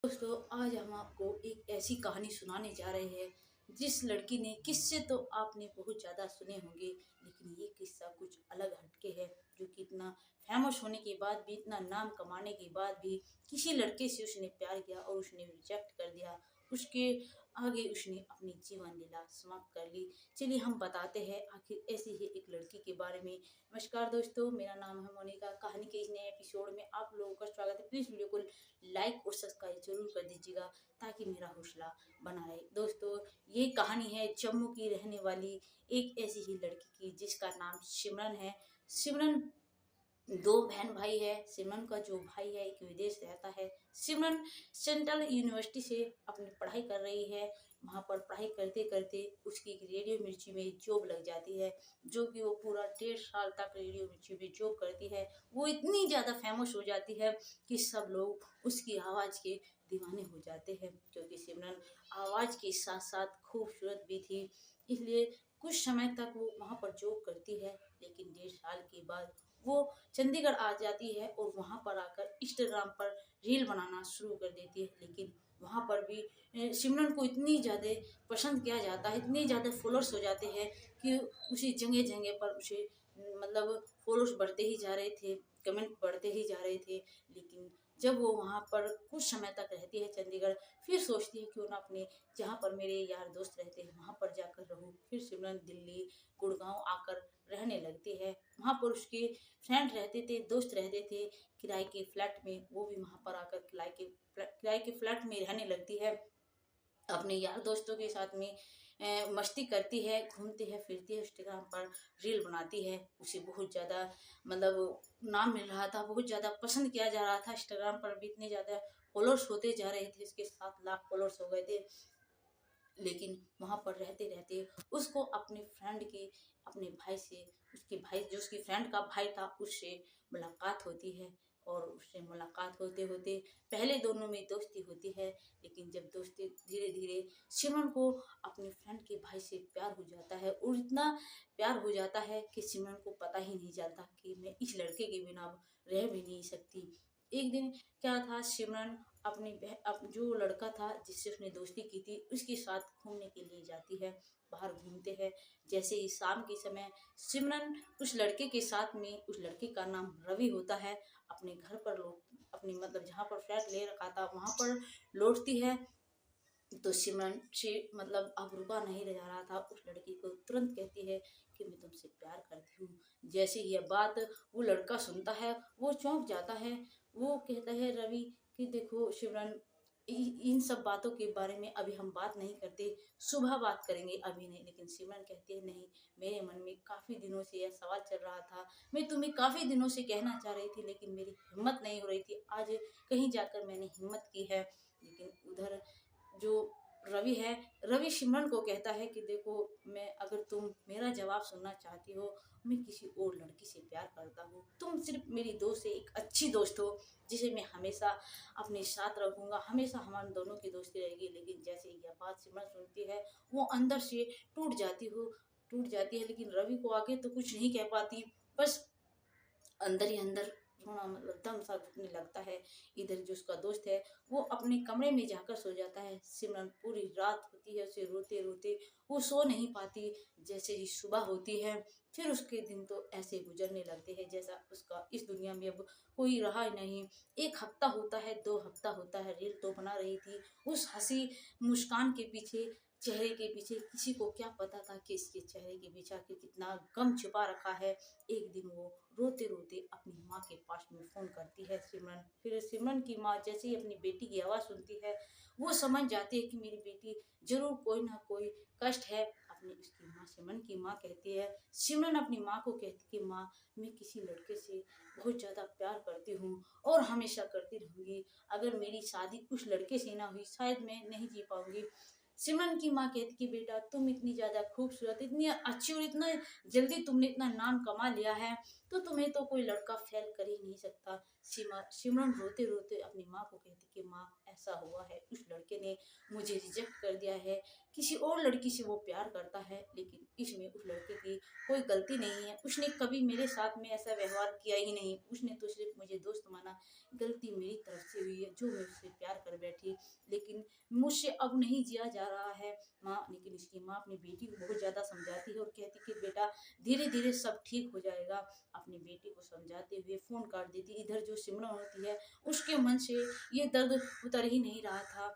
दोस्तों, आज हम आपको एक ऐसी कहानी सुनाने जा रहे हैं जिस लड़की ने किस्से तो आपने बहुत ज़्यादा सुने होंगे, लेकिन ये किस्सा कुछ अलग हटके है। जो कि इतना फेमस होने के बाद भी, इतना नाम कमाने के बाद भी किसी लड़के से उसने प्यार किया और उसने रिजेक्ट कर दिया। उसके आगे उसने अपनी जीवन लीला समाप्त कर ली। चलिए हम बताते हैं आखिर ऐसी ही एक लड़की के बारे में। नमस्कार दोस्तों, मेरा नाम है मोनिका। कहानी के इस नए एपिसोड में आप लोगों का स्वागत है। प्लीज़ वीडियो को लाइक और सब्सक्राइब जरूर कर दीजिएगा ताकि मेरा हौसला बना रहे। दोस्तों, ये कहानी है जम्मू की रहने वाली एक ऐसी ही लड़की की जिसका नाम सिमरन है। सिमरन दो बहन भाई है। सिमरन का जो भाई है एक विदेश रहता है। सिमरन सेंट्रल यूनिवर्सिटी से अपनी पढ़ाई कर रही है। वहाँ पर पढ़ाई करते करते उसकी एक रेडियो मिर्ची में जॉब लग जाती है, जो कि वो पूरा 1.5 साल तक रेडियो मिर्ची में जॉब करती है। वो इतनी ज़्यादा फेमस हो जाती है कि सब लोग उसकी आवाज़ के दीवाने हो जाते हैं, क्योंकि सिमरन आवाज़ के साथ साथ खूबसूरत भी थी। इसलिए कुछ समय तक वो वहाँ पर जॉब करती है, लेकिन 1.5 साल के बाद वो चंडीगढ़ आ जाती है और वहाँ पर आकर इंस्टाग्राम पर रील बनाना शुरू कर देती है। लेकिन वहाँ पर भी सिमरन को इतनी ज़्यादा पसंद किया जाता है, इतने ज़्यादा फॉलोअर्स हो जाते हैं कि उसी जगह जगह पर उसे मतलब फॉलोअर्स बढ़ते ही जा रहे थे, कमेंट बढ़ते ही जा रहे थे। लेकिन जब वो वहाँ पर कुछ समय तक रहती है चंडीगढ़, फिर सोचती है क्यों ना अपने जहाँ पर मेरे यार दोस्त रहते हैं वहाँ पर जाकर रहूँ। फिर सिमरन दिल्ली, गुड़गांव आकर रहने लगती है। वहाँ पर उसके फ्रेंड रहते थे, दोस्त रहते थे किराए के फ्लैट में। वो भी वहाँ पर आकर किराए के फ्लैट में रहने लगती है। अपने यार दोस्तों के साथ में मस्ती करती है, घूमती है, फिरती है, इंस्टाग्राम पर रील बनाती है। उसे बहुत ज़्यादा मतलब नाम मिल रहा था, बहुत ज़्यादा पसंद किया जा रहा था। इंस्टाग्राम पर भी इतने ज़्यादा फॉलोअर्स होते जा रहे थे, उसके 7 लाख फॉलोअर्स हो गए थे। लेकिन वहाँ पर रहते रहते उसको अपने फ्रेंड के अपने भाई से, उसके भाई जो उसकी फ्रेंड का भाई था, उससे मुलाकात होती है। और उससे मुलाकात होते होते पहले दोनों में दोस्ती होती है, लेकिन जब दोस्ती धीरे धीरे सिमरन को अपने फ्रेंड के भाई से प्यार हो जाता है, और इतना प्यार हो जाता है कि सिमरन को पता ही नहीं चलता कि मैं इस लड़के के बिना अब रह भी नहीं सकती। एक दिन क्या था, सिमरन जो लड़का था जिससे उसने दोस्ती की थी उसके साथ घूमने के लिए जाती है। बाहर घूमते हैं। जैसे ही शाम के समय सिमरन उस लड़के के साथ में, उस लड़के का नाम रवि होता है, अपने घर पर लौट अपनी मतलब जहाँ पर फ्लैट ले रखा था वहाँ पर लौटती है। तो सिमरन से मतलब अब रुका नहीं रह रहा था, उस लड़की को तुरंत कहती है कि मैं तुमसे प्यार करती हूँ। जैसे यह बात वो लड़का सुनता है वो चौंक जाता है। वो कहता है रवि कि देखो सिमरन, इन सब बातों के बारे में अभी हम बात नहीं करते, सुबह बात करेंगे, अभी नहीं। लेकिन सिमरन कहती है नहीं, मेरे मन में काफ़ी दिनों से यह सवाल चल रहा था, मैं तुम्हें काफ़ी दिनों से कहना चाह रही थी, लेकिन मेरी हिम्मत नहीं हो रही थी। आज कहीं जाकर मैंने हिम्मत की है। लेकिन उधर जो रवि है, रवि सिमरन को कहता है कि देखो, मैं अगर तुम मेरा जवाब सुनना चाहती हो, मैं किसी और लड़की से प्यार करता हूँ। तुम सिर्फ मेरी दोस्त, एक अच्छी दोस्त हो जिसे मैं हमेशा अपने साथ रखूंगा, हमेशा हमारे दोनों की दोस्ती रहेगी। लेकिन जैसे ही यह बात सिमरन सुनती है वो अंदर से टूट जाती है। लेकिन रवि को आगे तो कुछ नहीं कह पाती, बस अंदर ही अंदर रोना मतलब दम सा घुटने लगता है। इधर जो उसका दोस्त है वो अपने कमरे में जाकर सो जाता है। सिमरन पूरी रात होती है उसे रोते रोते, वो सो नहीं पाती। जैसे ही सुबह होती है फिर उसके दिन तो ऐसे गुजरने लगते हैं जैसा उसका इस दुनिया में अब कोई रहा ही नहीं। 1 हफ्ता होता है, 2 हफ्ता होता है, रील तो बना रही थी। उस हंसी मुस्कान के पीछे, चेहरे के पीछे किसी को क्या पता था कि इसके चेहरे के पीछे आखिर कितना गम छुपा रखा है। एक दिन वो रोते रोते अपनी माँ के पास में फोन करती है सिमरन। फिर सिमरन की माँ जैसे ही अपनी बेटी की आवाज़ सुनती है वो समझ जाती है कि मेरी बेटी जरूर कोई ना कोई कष्ट है। अपनी उसकी माँ सिमरन की माँ कहती है, सिमरन अपनी माँ को कहती कि माँ, मैं किसी लड़के से बहुत ज़्यादा प्यार करती हूँ और हमेशा करती रहूँगी। अगर मेरी शादी उस लड़के से ना हुई शायद मैं नहीं जी पाऊंगी। सिमरन की माँ कहती कि बेटा, तुम इतनी ज़्यादा खूबसूरत, इतनी अच्छी और इतना जल्दी तुमने इतना नाम कमा लिया है, तो तुम्हें तो कोई लड़का फेल कर ही नहीं सकता। सिमरन रोते रोते अपनी माँ को कहती कि माँ, ऐसा हुआ है, उस लड़के ने मुझे रिजेक्ट कर दिया है, किसी और लड़की से वो प्यार करता है, लेकिन इसमें उस लड़के की कोई गलती नहीं है। उसने कभी मेरे साथ में ऐसा व्यवहार किया ही नहीं, उसने तो सिर्फ मुझे दोस्त माना। गलती मेरी तरफ से हुई है, जो मैं उससे प्यार कर बैठी, लेकिन मुझसे अब नहीं जिया जा रहा है माँ। लेकिन इसकी माँ अपनी बेटी को बहुत ज़्यादा समझाती है और कहती कि बेटा, धीरे धीरे सब ठीक हो जाएगा। अपनी बेटी को समझाते हुए फ़ोन काट देती। इधर जो सिमरन होती है, उसके मन से ये दर्द उतर ही नहीं रहा था।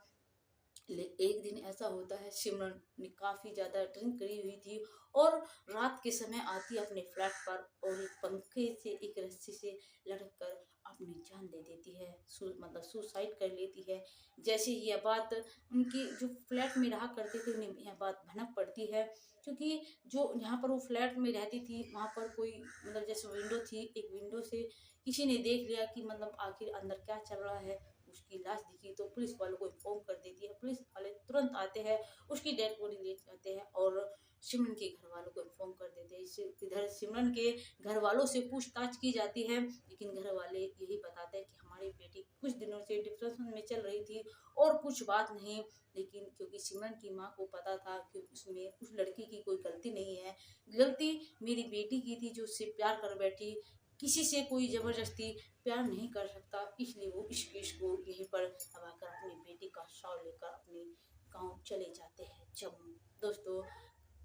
एक दिन ऐसा होता है, सिमरन ने काफ़ी ज़्यादा ड्रिंक करी हुई थी और रात के समय आती है अपने फ्लैट पर और एक पंखे से, एक रस्सी से लटक कर अपनी जान दे देती है, मतलब सुसाइड कर लेती है। जैसे ही यह बात उनकी जो फ्लैट में रहा करते थे, उन्हें यह बात भनक पड़ती है, क्योंकि जो यहाँ पर वो फ्लैट में रहती थी, वहाँ पर कोई, मतलब जैसे विंडो थी, एक विंडो से किसी ने देख लिया कि मतलब आखिर अंदर क्या चल रहा है। उसकी लाश दिखी तो पुलिस वालों को इन्फॉर्म कर देती है। पुलिस वाले तुरंत आते हैं, उसकी डेड बॉडी ले जाते हैं और सिमरन के घर वालों को इन्फॉर्म कर देते हैं। इधर सिमरन के घर वालों से पूछताछ की जाती है, लेकिन घर वाले यही बताते हैं कि हमारी बेटी कुछ दिनों से डिप्रेशन में चल रही थी और कुछ बात नहीं। लेकिन क्योंकि सिमरन की माँ को पता था कि उसमें उस लड़की की कोई गलती नहीं है, गलती मेरी बेटी की थी जो उससे प्यार कर बैठी। किसी से कोई जबरदस्ती प्यार नहीं कर सकता, इसलिए वो इस केस को यहीं पर दबाकर अपनी बेटी का शव लेकर अपने गांव चले जाते हैं, जम्मू। दोस्तों,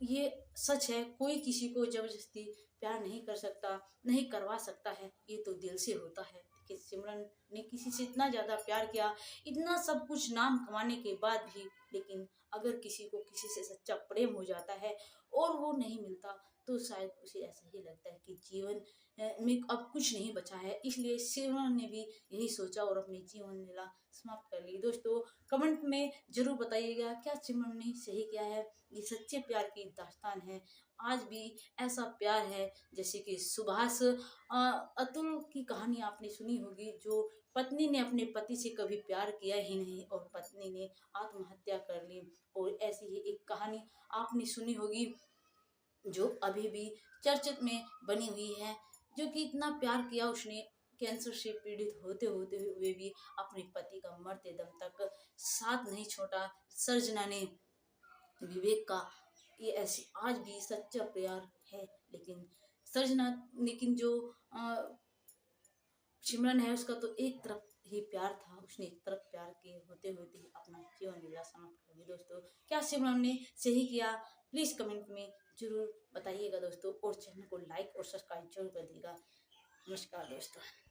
ये सच है, कोई किसी को जबरदस्ती प्यार नहीं कर सकता, नहीं करवा सकता है, ये तो दिल से होता है। कि सिमरन ने किसी से इतना ज़्यादा प्यार किया, इतना सब कुछ नाम कमाने के बाद भी, लेकिन अगर किसी को किसी से सच्चा प्रेम हो जाता है और वो नहीं मिलता, तो शायद उसे ऐसा ही लगता है कि जीवन में अब कुछ नहीं बचा है। इसलिए सिमरन ने भी यही सोचा और अपनी जीवन लीला समाप्त कर ली। दोस्तों, कमेंट में जरूर बताइएगा, क्या सिमरन ने सही किया है? ये सच्चे प्यार की दास्तान है। आज भी ऐसा प्यार है, जैसे कि सुभाष अतुल की कहानी आपने सुनी होगी, जो पत्नी ने अपने पति से कभी प्यार किया ही नहीं और पत्नी ने आत्महत्या कर ली। और ऐसी ही एक कहानी आपने सुनी होगी, जो अभी भी चर्चित में बनी हुई है, जो कि इतना प्यार किया उसने, कैंसर से पीड़ित होते होते हुए भी अपने पति का मरते दम तक साथ नहीं छोड़ा। सर्जना ने विवेक का, ये ऐसी आज भी सच्चा प्यार है। लेकिन सर्जना, लेकिन जो सिमरन है, उसका तो एक तरफ ही प्यार था, उसने एक तरफ प्यार के होते होते ही अपना जीवन लीला समाप्त कर दी। दोस्तों, क्या सिमरन ने सही किया? प्लीज कमेंट में जरूर बताइएगा दोस्तों, और चैनल को लाइक और सब्सक्राइब जरूर कर दीजिएगा। नमस्कार दोस्तों।